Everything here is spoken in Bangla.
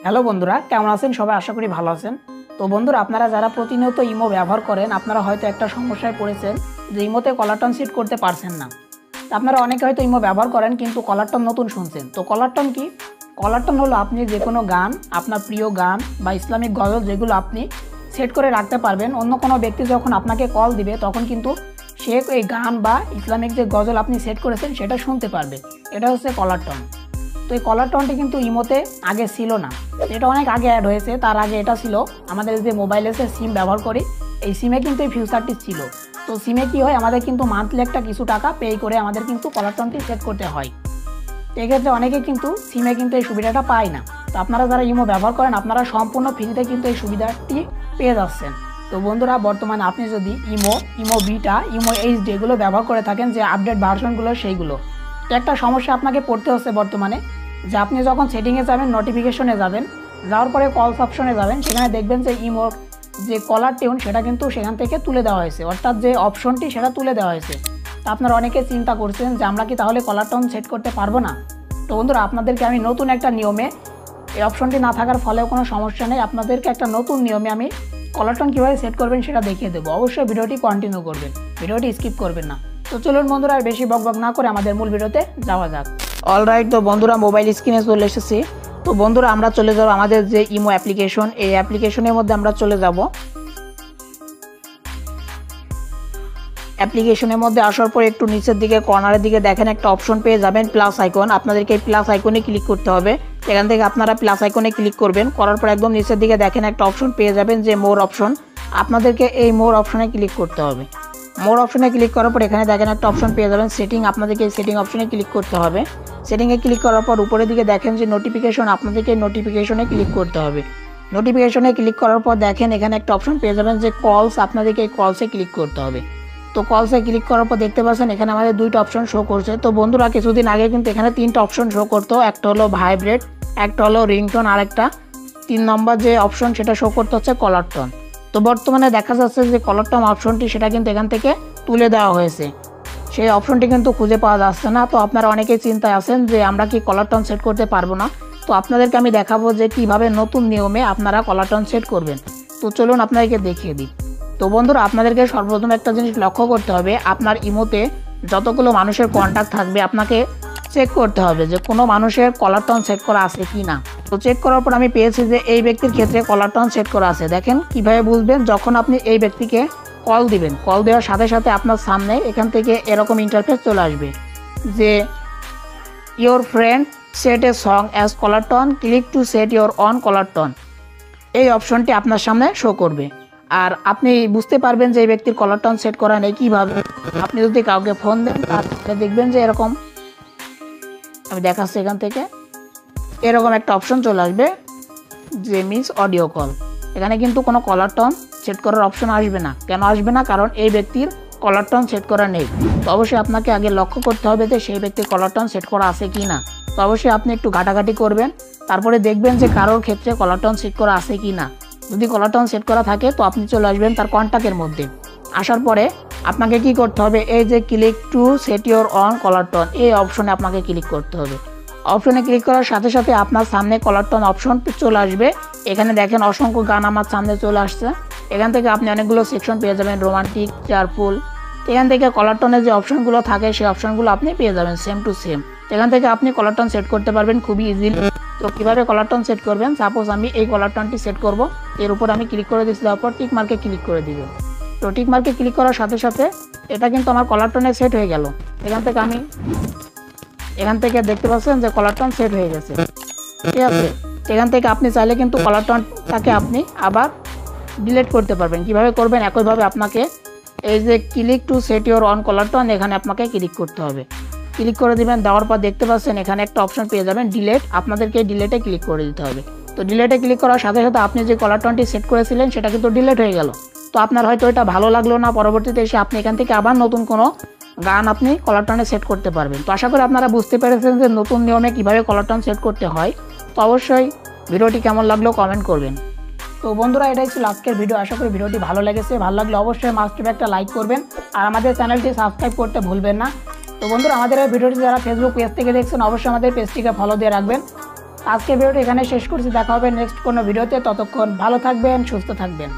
হ্যালো বন্ধুরা, কেমন আছেন সবাই? আশা করি ভালো আছেন। তো বন্ধুরা, আপনারা যারা প্রতিনিয়ত ইমো ব্যবহার করেন, আপনারা হয়তো একটা সমস্যায় পড়েছেন যে ইমোতে কলার টোন সেট করতে পারছেন না। আপনারা অনেকে হয়তো ইমো ব্যবহার করেন কিন্তু কলার টোন নতুন শুনছেন। তো কলার টোন কি? কলার টোন হলো আপনি যে কোনো গান, আপনার প্রিয় গান বা ইসলামিক গজল যেগুলো আপনি সেট করে রাখতে পারবেন, অন্য কোনো ব্যক্তি যখন আপনাকে কল দিবে তখন কিন্তু সে এই গান বা ইসলামিক যে গজল আপনি সেট করেছেন সেটা শুনতে পারবে। এটা হচ্ছে কলার টোন। তো এই কলার টোনটি কিন্তু ইমোতে আগে ছিল না, এটা অনেক আগে অ্যাড হয়েছে। তার আগে এটা ছিল আমাদের যে মোবাইলে যে সিম ব্যবহার করি, এই সিমে কিন্তু এই ফিউচারটি ছিল। তো সিমে কি হয়, আমাদের কিন্তু মান্থলি একটা কিছু টাকা পে করে আমাদের কিন্তু কলার টোনটি সেট করতে হয়। তো এক্ষেত্রে অনেকে কিন্তু সিমে কিন্তু এই সুবিধাটা পায় না। তো আপনারা যারা ইমো ব্যবহার করেন, আপনারা সম্পূর্ণ ফ্রিতে কিন্তু এই সুবিধাটি পেয়ে যাচ্ছেন। তো বন্ধুরা, বর্তমানে আপনি যদি ইমো বিটা, ইমো এইচডি এগুলো ব্যবহার করে থাকেন, যে আপডেট ভার্সনগুলো সেইগুলো, তো একটা সমস্যা আপনাকে পড়তে হচ্ছে বর্তমানে, যে আপনি যখন সেটিংয়ে যাবেন, নোটিফিকেশনে যাবেন, যাওয়ার পরে কলস অপশনে যাবেন, সেখানে দেখবেন যে ইমোর যে কলার টিউন সেটা কিন্তু সেখান থেকে তুলে দেওয়া হয়েছে, অর্থাৎ যে অপশনটি সেটা তুলে দেওয়া হয়েছে। তো আপনারা অনেকে চিন্তা করছেন যে আমরা কি তাহলে কলার টোন সেট করতে পারবো না? তো বন্ধুরা, আপনাদেরকে আমি নতুন একটা নিয়মে, এই অপশনটি না থাকার ফলেও কোনো সমস্যা নেই, আপনাদেরকে একটা নতুন নিয়মে আমি কলার টোন কীভাবে সেট করবেন সেটা দেখিয়ে দেবো। অবশ্যই ভিডিওটি কন্টিনিউ করবেন, ভিডিওটি স্কিপ করবেন না। তো চলুন বন্ধুরা, আর বেশি বকবক না করে আমাদের মূল ভিডিওতে যাওয়া যাক। অলরাইট, তো বন্ধুরা মোবাইল স্ক্রিনে চলে এসেছি। তো বন্ধুরা, আমরা চলে যাব আমাদের যে ইমো অ্যাপ্লিকেশন, এই অ্যাপ্লিকেশনের মধ্যে আমরা চলে যাব। অ্যাপ্লিকেশনের মধ্যে আসার পর একটু নিচের দিকে কর্নারের দিকে দেখেন একটা অপশন পেয়ে যাবেন, প্লাস আইকন। আপনাদেরকে এই প্লাস আইকনে ক্লিক করতে হবে। এখান থেকে আপনারা প্লাস আইকনে ক্লিক করবেন, করার পর একদম নিচের দিকে দেখেন একটা অপশন পেয়ে যাবেন যে মোর অপশন। আপনাদেরকে এই মোর অপশনে ক্লিক করতে হবে। মোর অপশনে ক্লিক করার পর এখানে দেখেন একটা অপশন পেয়ে যাবেন সেটিং। আপনাদেরকে এই সেটিং অপশনে ক্লিক করতে হবে। সেটিংয়ে ক্লিক করার পর উপরের দিকে দেখেন যে নোটিফিকেশন, আপনাদেরকে নোটিফিকেশনে ক্লিক করতে হবে। নোটিফিকেশনে ক্লিক করার পর দেখেন এখানে একটা অপশন পেয়ে যাবেন যে কলস, আপনাদেরকে এই কলসে ক্লিক করতে হবে। তো কলসে ক্লিক করার পর দেখতে পাচ্ছেন এখানে আমাদের দুইটা অপশন শো করছে। তো বন্ধুরা, কিছুদিন আগে কিন্তু এখানে তিনটা অপশন শো করতো, একটা হলো ভাইব্রেট, একটা হলো রিংটোন, আর একটা 3 নম্বর যে অপশন সেটা শো করতে হচ্ছে কলার টোন। তো বর্তমানে দেখা যাচ্ছে যে কলার টোন অপশনটি সেটা কিন্তু এখান থেকে তুলে দেওয়া হয়েছে, সেই অপশনটি কিন্তু খুঁজে পাওয়া যাচ্ছে না। তো আপনারা অনেকেই চিন্তায় আছেন যে আমরা কি কলার টোন সেট করতে পারবো না। তো আপনাদেরকে আমি দেখাবো যে কিভাবে নতুন নিয়মে আপনারা কলার টোন সেট করবেন। তো চলুন আপনাদেরকে দেখিয়ে দিই। তো বন্ধুরা, আপনাদেরকে সর্বপ্রথম একটা জিনিস লক্ষ্য করতে হবে, আপনার ইমোতে যতগুলো মানুষের কন্ট্যাক্ট থাকবে আপনাকে চেক করতে হবে যে কোনো মানুষের কলার টোন সেট করা আছে কি না। তো চেক করার পর আমি পেয়েছি যে এই ব্যক্তির ক্ষেত্রে কলার টোন সেট করা আছে। দেখেন কিভাবে বুঝবেন, যখন আপনি এই ব্যক্তিকে কল দিবেন, কল দেওয়ার সাথে সাথে আপনার সামনে এখান থেকে এরকম ইন্টারফেস চলে আসবে যে your friend set a song as caller tone, click to set your own caller tone. এই অপশনটি আপনার সামনে শো করবে, আর আপনি বুঝতে পারবেন যে এই ব্যক্তির কলার টোন সেট করা নেই। কীভাবে? আপনি যদি কাউকে ফোন দেন তাহলে দেখবেন যে এরকম, আমি দেখাচ্ছি, এখান থেকে এরকম একটা অপশন চলে আসবে যে মিস অডিও কল। এখানে কিন্তু কোনো কলার টোন সেট করার অপশন আসবে না। কেন আসবে না? কারণ এই ব্যক্তির কলার টোন সেট করা নেই। তো অবশ্যই আপনাকে আগে লক্ষ্য করতে হবে যে সেই ব্যক্তির কলার টোন সেট করা আছে কি না। তো অবশ্যই আপনি একটু ঘাটাঘাটি করবেন, তারপরে দেখবেন যে কারোর ক্ষেত্রে কলার টোন সেট করা আছে কি না। যদি কলার টোন সেট করা থাকে তো আপনি চলে আসবেন তার কন্ট্যাক্টের মধ্যে। আসার পরে আপনাকে কি করতে হবে, এই যে click to set your own caller tone, এই অপশনে আপনাকে ক্লিক করতে হবে। অপশনে ক্লিক করার সাথে সাথে আপনার সামনে কলার টোন অপশন চলে আসবে। এখানে দেখেন অসংখ্য গান আমার সামনে চলে আসছে। এখান থেকে আপনি অনেকগুলো সেকশন পেয়ে যাবেন, রোমান্টিক, চারফুল। এখান থেকে কলার টোনের যে অপশনগুলো থাকে সেই অপশনগুলো আপনি পেয়ে যাবেন সেম টু সেম। এখান থেকে আপনি কলার টোন সেট করতে পারবেন খুবই ইজিলি। তো কীভাবে কলার টোন সেট করবেন, সাপোজ আমি এই কলার টোনটি সেট করব, এর উপর আমি ক্লিক করে দিচ্ছি, তারপর টিক মার্কে ক্লিক করে দিব। তো টিক মার্কে ক্লিক করার সাথে সাথে এটা কিন্তু আমার কলার টোনে সেট হয়ে গেল। এখান থেকে দেখতে পাচ্ছেন যে কলার টোন সেট হয়ে গেছে, ঠিক আছে। এখান থেকে আপনি চাইলে কিন্তু কলার টোনটাকে আপনি আবার ডিলিট করতে পারবেন। কিভাবে করবেন? একইভাবে আপনাকে এই যে click to set your own caller tone, এখানে আপনাকে ক্লিক করতে হবে। ক্লিক করে দিবেন, দেওয়ার পর দেখতে পাচ্ছেন এখানে একটা অপশন পেয়ে যাবেন ডিলেট। আপনাদেরকে ডিলেটে ক্লিক করে দিতে হবে। তো ডিলেটে ক্লিক করার সাথে সাথে আপনি যে কলার টোনটি সেট করেছিলেন সেটা কিন্তু ডিলেট হয়ে গেল। তো আপনার হয়তো এটা ভালো লাগলো না, পরবর্তীতে এসে আপনি এখান থেকে আবার নতুন কোনো গান আপনি কলার টোনে সেট করতে পারবেন। তো আশা করি আপনারা বুঝতে পেরেছেন যে নতুন নিয়মে কীভাবে কলার টোন সেট করতে হয়। তো অবশ্যই ভিডিওটি কেমন লাগলো কমেন্ট করবেন। তো বন্ধুরা, এটাই ছিল আজকের ভিডিও। আশা করি ভিডিওটি ভালো লেগেছে। ভালো লাগলে অবশ্যই মাস্ট বি একটা লাইক করবেন, আর আমাদের চ্যানেলটি সাবস্ক্রাইব করতে ভুলবেন না। তো বন্ধুরা, আমাদের এই ভিডিওটি যারা ফেসবুক পেজ থেকে দেখছেন অবশ্যই আমাদের পেজটিকে ফলো দিয়ে রাখবেন। আজকের ভিডিওটি এখানে শেষ করছি, দেখা হবে নেক্সট কোনো ভিডিওতে। ততক্ষণ ভালো থাকবেন, সুস্থ থাকবেন।